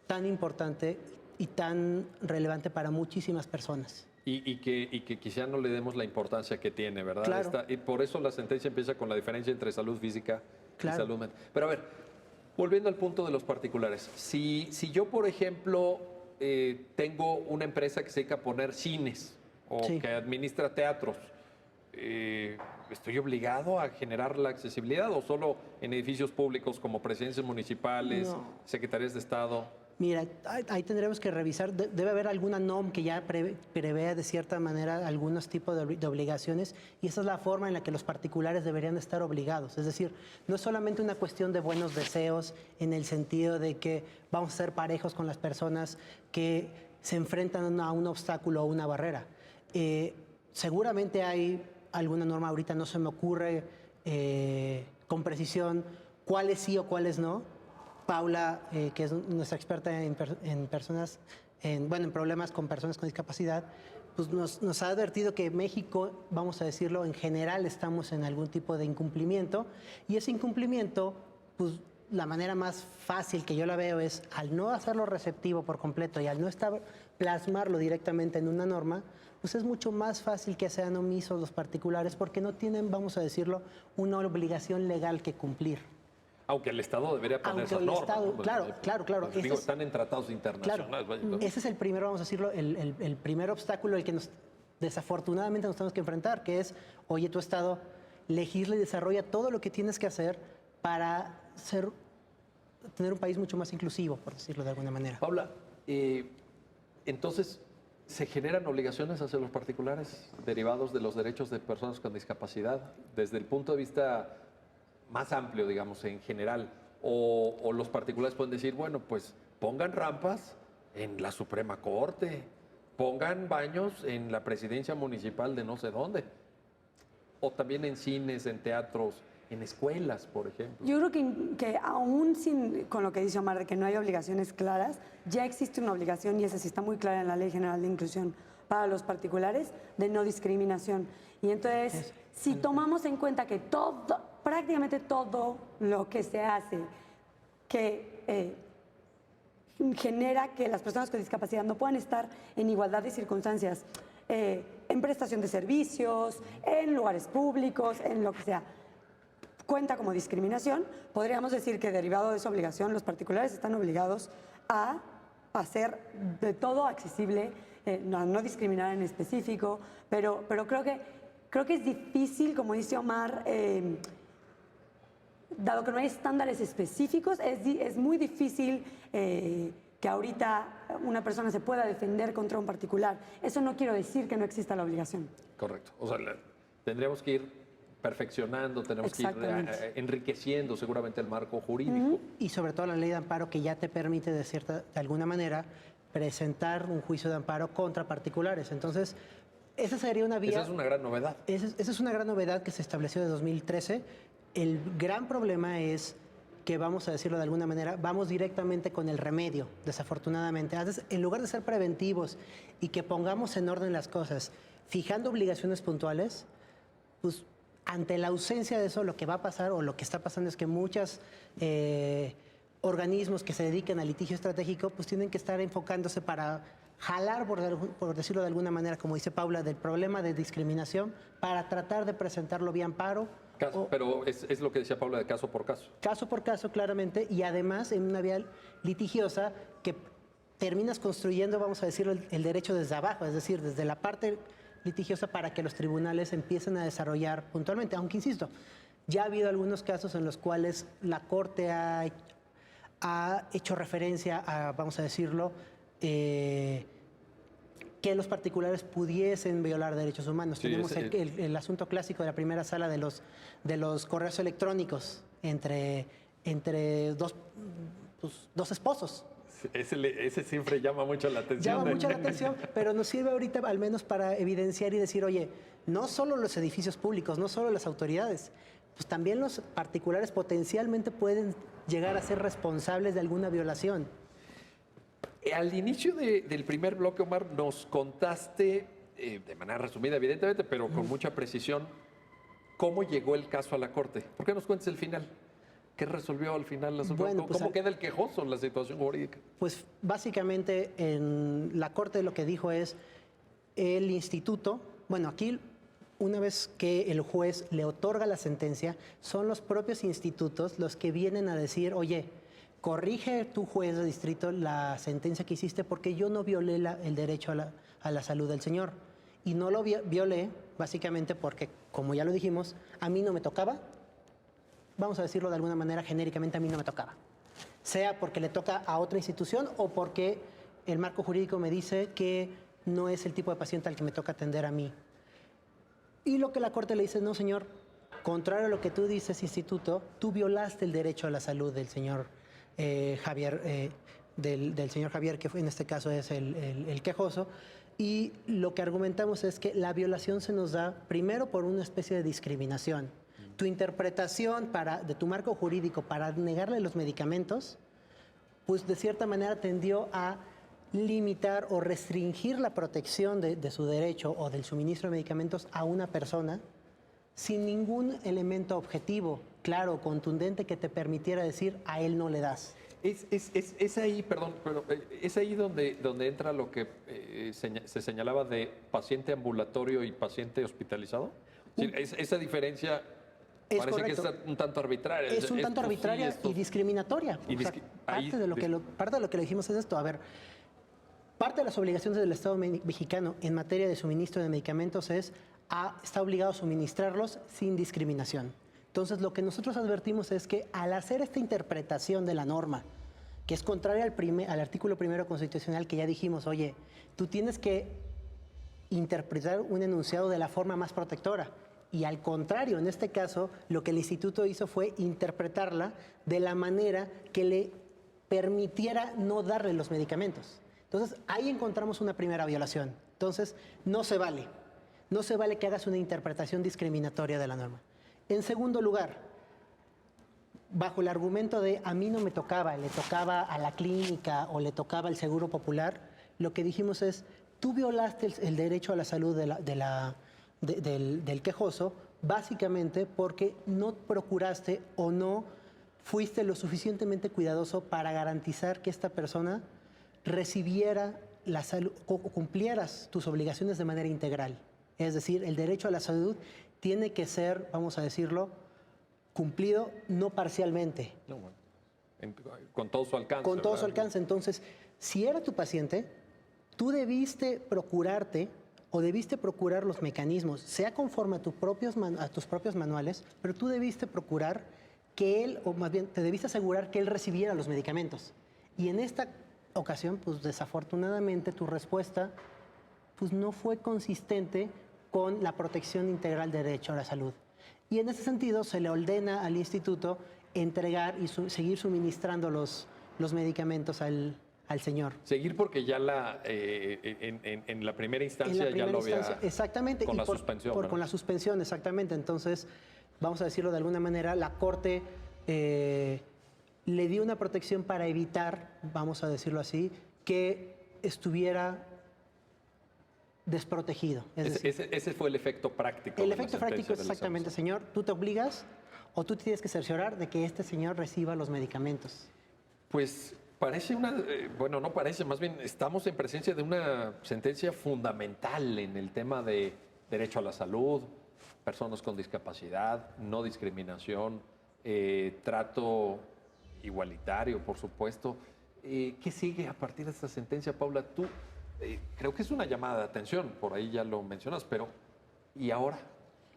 tan importante y tan relevante para muchísimas personas. Y que quizá no le demos la importancia que tiene, ¿verdad? Claro. Y por eso la sentencia empieza con la diferencia entre salud física Claro. y salud mental. Pero a ver, volviendo al punto de los particulares. Si yo, por ejemplo, tengo una empresa que se dedica a poner cines o Sí. que administra teatros, ¿estoy obligado a generar la accesibilidad o solo en edificios públicos como presidencias municipales, No. secretarías de Estado? Mira, ahí tendremos que revisar. Debe haber alguna NOM que ya prevea de cierta manera algunos tipos de obligaciones, y esa es la forma en la que los particulares deberían estar obligados. Es decir, no es solamente una cuestión de buenos deseos en el sentido de que vamos a ser parejos con las personas que se enfrentan a un obstáculo o una barrera. Seguramente hay alguna norma, ahorita no se me ocurre con precisión cuáles sí o cuáles no. Paula, que es nuestra experta en personas, en problemas con personas con discapacidad, pues nos ha advertido que México, vamos a decirlo, en general estamos en algún tipo de incumplimiento, y ese incumplimiento, pues la manera más fácil que yo la veo es, al no hacerlo receptivo por completo y al no plasmarlo directamente en una norma, pues es mucho más fácil que sean omisos los particulares porque no tienen, vamos a decirlo, una obligación legal que cumplir. Aunque el Estado debería poner Aunque esa el norma. Estado, ¿no? claro. Digo, están en tratados Claro, internacionales. vaya. ese es el primero, vamos a decirlo, el primer obstáculo al que desafortunadamente nos tenemos que enfrentar, que es, oye, tu Estado legisla y desarrolla todo lo que tienes que hacer para tener un país mucho más inclusivo, por decirlo de alguna manera. Paula, entonces, ¿se generan obligaciones hacia los particulares derivados de los derechos de personas con discapacidad desde el punto de vista más amplio, digamos, en general? O los particulares pueden decir, bueno, pues pongan rampas en la Suprema Corte, pongan baños en la presidencia municipal de no sé dónde, o también en cines, en teatros, en escuelas, por ejemplo. Yo creo que aún con lo que dice Omar, de que no hay obligaciones claras, ya existe una obligación, y esa sí está muy clara en la Ley General de Inclusión para los particulares, de no discriminación. Y entonces, si tomamos en cuenta que prácticamente todo lo que se hace que genera que las personas con discapacidad no puedan estar en igualdad de circunstancias, en prestación de servicios, en lugares públicos, en lo que sea, cuenta como discriminación, podríamos decir que derivado de esa obligación, los particulares están obligados a hacer de todo accesible, no discriminar en específico, pero creo que es difícil, como dice Omar, dado que no hay estándares específicos, es muy difícil que ahorita una persona se pueda defender contra un particular. Eso no quiero decir que no exista la obligación. Correcto. O sea, tendríamos que ir perfeccionando, tenemos que ir enriqueciendo seguramente el marco jurídico. Y sobre todo la ley de amparo, que ya te permite de alguna manera presentar un juicio de amparo contra particulares. Entonces, esa sería una vía. Esa es una gran novedad. Esa es una gran novedad que se estableció de 2013. El gran problema es que, vamos a decirlo de alguna manera, vamos directamente con el remedio, desafortunadamente. Entonces, en lugar de ser preventivos y que pongamos en orden las cosas, fijando obligaciones puntuales, pues ante la ausencia de eso, lo que va a pasar o lo que está pasando es que muchos organismos que se dediquen al litigio estratégico pues tienen que estar enfocándose para jalar, por decirlo de alguna manera, como dice Paula, del problema de discriminación para tratar de presentarlo vía amparo. Pero es lo que decía Paula, de caso por caso. Caso por caso, claramente, y además en una vía litigiosa que terminas construyendo, vamos a decirlo, el derecho desde abajo, es decir, desde la parte litigiosa para que los tribunales empiecen a desarrollar puntualmente. Aunque, insisto, ya ha habido algunos casos en los cuales la Corte ha hecho referencia a, vamos a decirlo, que los particulares pudiesen violar derechos humanos. Sí, Tenemos el asunto clásico de la primera sala de los correos electrónicos entre dos esposos. Ese siempre llama mucho la atención. Llama mucho la atención, pero nos sirve ahorita al menos para evidenciar y decir, oye, no solo los edificios públicos, no solo las autoridades, pues también los particulares potencialmente pueden llegar a ser responsables de alguna violación. Al inicio del primer bloque, Omar, nos contaste, de manera resumida, evidentemente, pero con mucha precisión, cómo llegó el caso a la Corte. ¿Por qué nos cuentes el final? ¿Qué resolvió al final la Suprema? Bueno, pues, ¿Cómo queda el quejoso en la situación jurídica? Pues básicamente en la Corte lo que dijo es el instituto, bueno, aquí una vez que el juez le otorga la sentencia, son los propios institutos los que vienen a decir, oye, corrige tu juez de distrito la sentencia que hiciste porque yo no violé el derecho a la salud del señor. Y no lo violé básicamente porque, como ya lo dijimos, a mí no me tocaba. Vamos a decirlo de alguna manera genéricamente, a mí no me tocaba. Sea porque le toca a otra institución o porque el marco jurídico me dice que no es el tipo de paciente al que me toca atender a mí. Y lo que la Corte le dice, no señor, contrario a lo que tú dices, instituto, tú violaste el derecho a la salud del señor Javier, del señor Javier, que en este caso es el quejoso. Y lo que argumentamos es que la violación se nos da primero por una especie de discriminación. Tu interpretación de tu marco jurídico para negarle los medicamentos, pues de cierta manera tendió a limitar o restringir la protección de su derecho o del suministro de medicamentos a una persona sin ningún elemento objetivo, claro, contundente que te permitiera decir a él no le das. Es ahí, perdón, pero es ahí donde entra lo que se señalaba de paciente ambulatorio y paciente hospitalizado. Esa diferencia parece correcto. que es un tanto arbitraria. Es un tanto arbitraria sí, y discriminatoria. Parte de lo que le dijimos es esto. A ver, parte de las obligaciones del Estado mexicano en materia de suministro de medicamentos está obligado a suministrarlos sin discriminación. Entonces, lo que nosotros advertimos es que al hacer esta interpretación de la norma, que es contraria al artículo primero constitucional, que ya dijimos, oye, tú tienes que interpretar un enunciado de la forma más protectora. Y al contrario, en este caso, lo que el instituto hizo fue interpretarla de la manera que le permitiera no darle los medicamentos. Entonces, ahí encontramos una primera violación. Entonces, no se vale. No se vale que hagas una interpretación discriminatoria de la norma. En segundo lugar, bajo el argumento de a mí no me tocaba, le tocaba a la clínica o le tocaba al Seguro Popular, lo que dijimos es, tú violaste el derecho a la salud del quejoso, básicamente porque no procuraste o no fuiste lo suficientemente cuidadoso para garantizar que esta persona recibiera la salud o cumplieras tus obligaciones de manera integral. Es decir, el derecho a la salud tiene que ser, vamos a decirlo, cumplido no parcialmente. No, bueno, con todo su alcance. Con todo ¿verdad? su alcance. Entonces, si era tu paciente, tú debiste procurarte o debiste procurar los mecanismos, sea conforme a tus propios manuales, pero tú debiste procurar que él, o más bien, te debiste asegurar que él recibiera los medicamentos. Y en esta ocasión, pues desafortunadamente, tu respuesta pues, no fue consistente con la protección integral del derecho a la salud. Y en ese sentido se le ordena al instituto entregar y seguir suministrando los medicamentos al señor. Seguir porque ya en la primera instancia ya lo había... Exactamente. Con la suspensión. Con la suspensión, exactamente. Entonces, vamos a decirlo de alguna manera, la Corte le dio una protección para evitar, vamos a decirlo así, que estuviera desprotegido. Ese fue el efecto práctico. El efecto práctico es exactamente, señor, tú te obligas o tú tienes que cerciorar de que este señor reciba los medicamentos. Pues parece bueno, no parece, más bien estamos en presencia de una sentencia fundamental en el tema de derecho a la salud, personas con discapacidad, no discriminación, trato igualitario, por supuesto. ¿Qué sigue a partir de esta sentencia, Paula? Tú creo que es una llamada de atención, por ahí ya lo mencionas, pero ¿y ahora?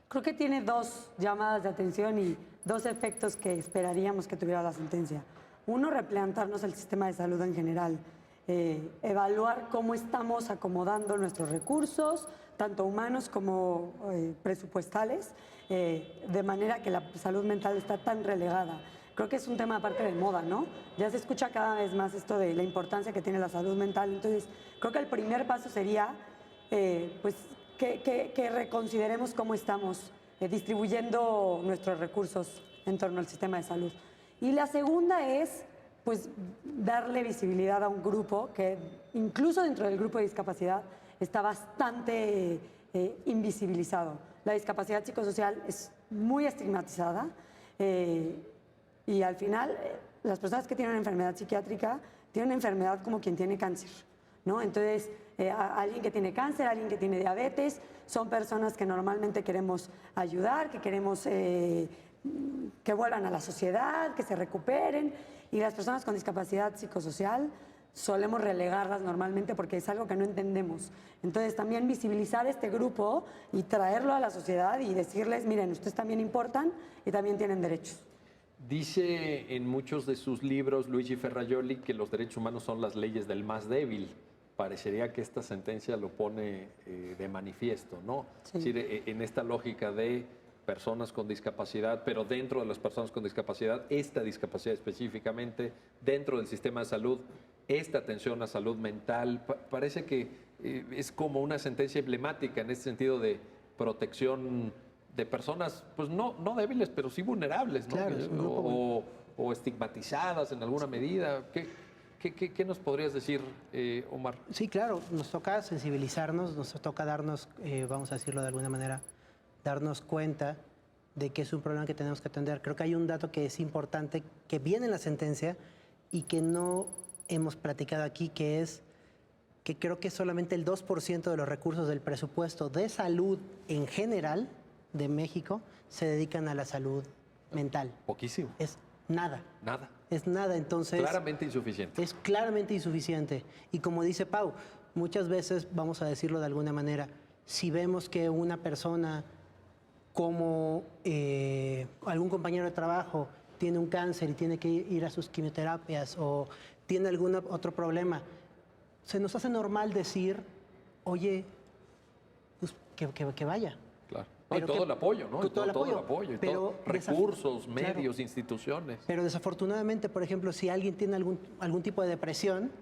Creo que tiene dos llamadas de atención y dos efectos que esperaríamos que tuviera la sentencia. Uno, replantarnos el sistema de salud en general. evaluar cómo estamos acomodando nuestros recursos, tanto humanos como presupuestales, de manera que la salud mental está tan relegada. Creo que es un tema aparte de moda, ¿no? Ya se escucha cada vez más esto de la importancia que tiene la salud mental. Entonces, creo que el primer paso sería, pues, que reconsideremos cómo estamos distribuyendo nuestros recursos en torno al sistema de salud. Y la segunda es, pues, darle visibilidad a un grupo que, incluso dentro del grupo de discapacidad, está bastante invisibilizado. La discapacidad psicosocial es muy estigmatizada. Y al final, las personas que tienen una enfermedad psiquiátrica tienen una enfermedad como quien tiene cáncer, ¿no? Entonces, alguien que tiene cáncer, alguien que tiene diabetes, son personas que normalmente queremos ayudar, que queremos que vuelvan a la sociedad, que se recuperen. Y las personas con discapacidad psicosocial solemos relegarlas normalmente porque es algo que no entendemos. Entonces, también visibilizar este grupo y traerlo a la sociedad y decirles, miren, ustedes también importan y también tienen derechos. Dice en muchos de sus libros Luigi Ferrajoli que los derechos humanos son las leyes del más débil. Parecería que esta sentencia lo pone de manifiesto, ¿no? Sí. Es decir, en esta lógica de personas con discapacidad, pero dentro de las personas con discapacidad, esta discapacidad específicamente, dentro del sistema de salud, esta atención a salud mental, parece que es como una sentencia emblemática en este sentido de protección de personas, pues no débiles, pero sí vulnerables, ¿no? Claro, es un grupo o estigmatizadas en alguna medida. ¿Qué nos podrías decir, Omar? Sí, claro, nos toca sensibilizarnos, nos toca darnos, vamos a decirlo de alguna manera, darnos cuenta de que es un problema que tenemos que atender. Creo que hay un dato que es importante, que viene en la sentencia y que no hemos platicado aquí, que es que creo que solamente el 2% de los recursos del presupuesto de salud en general de México se dedican a la salud mental. Poquísimo. Es nada. Nada. Es nada, entonces... Claramente insuficiente. Es claramente insuficiente. Y como dice Pau, muchas veces, vamos a decirlo de alguna manera, si vemos que una persona como algún compañero de trabajo tiene un cáncer y tiene que ir a sus quimioterapias o tiene algún otro problema, se nos hace normal decir, oye, pues que vaya. Claro. No, y todo el apoyo, ¿no? Todo el apoyo. Y Pero recursos, medios, instituciones. Pero desafortunadamente, por ejemplo, si alguien tiene algún tipo de depresión,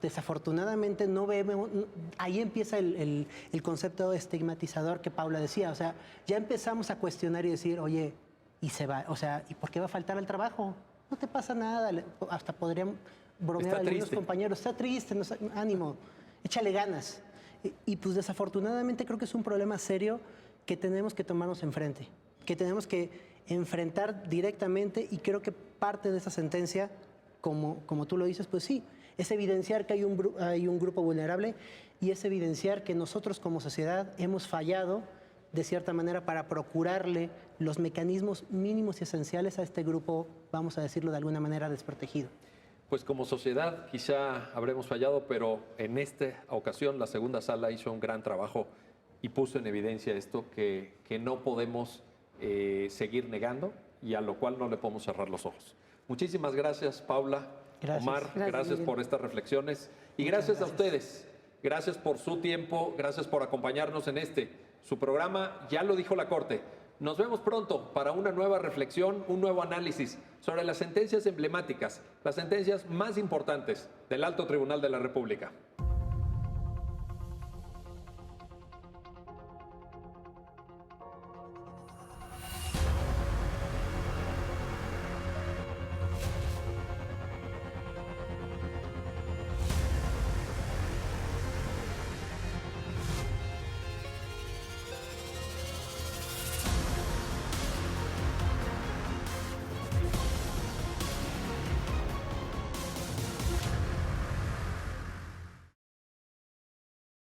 desafortunadamente no vemos, ahí empieza el concepto estigmatizador que Paula decía. O sea, ya empezamos a cuestionar y decir, oye, y se va, o sea, ¿y por qué va a faltar al trabajo? No te pasa nada, hasta podrían bromear Está algunos triste. compañeros, está triste, ánimo, échale ganas. Y pues desafortunadamente creo que es un problema serio que tenemos que tomarnos enfrente, que tenemos que enfrentar directamente, y creo que parte de esa sentencia, como tú lo dices, pues sí, es evidenciar que hay un grupo vulnerable y es evidenciar que nosotros como sociedad hemos fallado de cierta manera para procurarle los mecanismos mínimos y esenciales a este grupo, vamos a decirlo de alguna manera, desprotegido. Pues como sociedad quizá habremos fallado, pero en esta ocasión la segunda sala hizo un gran trabajo y puso en evidencia esto que no podemos seguir negando y a lo cual no le podemos cerrar los ojos. Muchísimas gracias, Paula. Gracias. Omar, gracias Miguel. por estas reflexiones y gracias a ustedes. Gracias por su tiempo, gracias por acompañarnos en su programa. Ya lo dijo la Corte. Nos vemos pronto para una nueva reflexión, un nuevo análisis sobre las sentencias emblemáticas, las sentencias más importantes del Alto Tribunal de la República.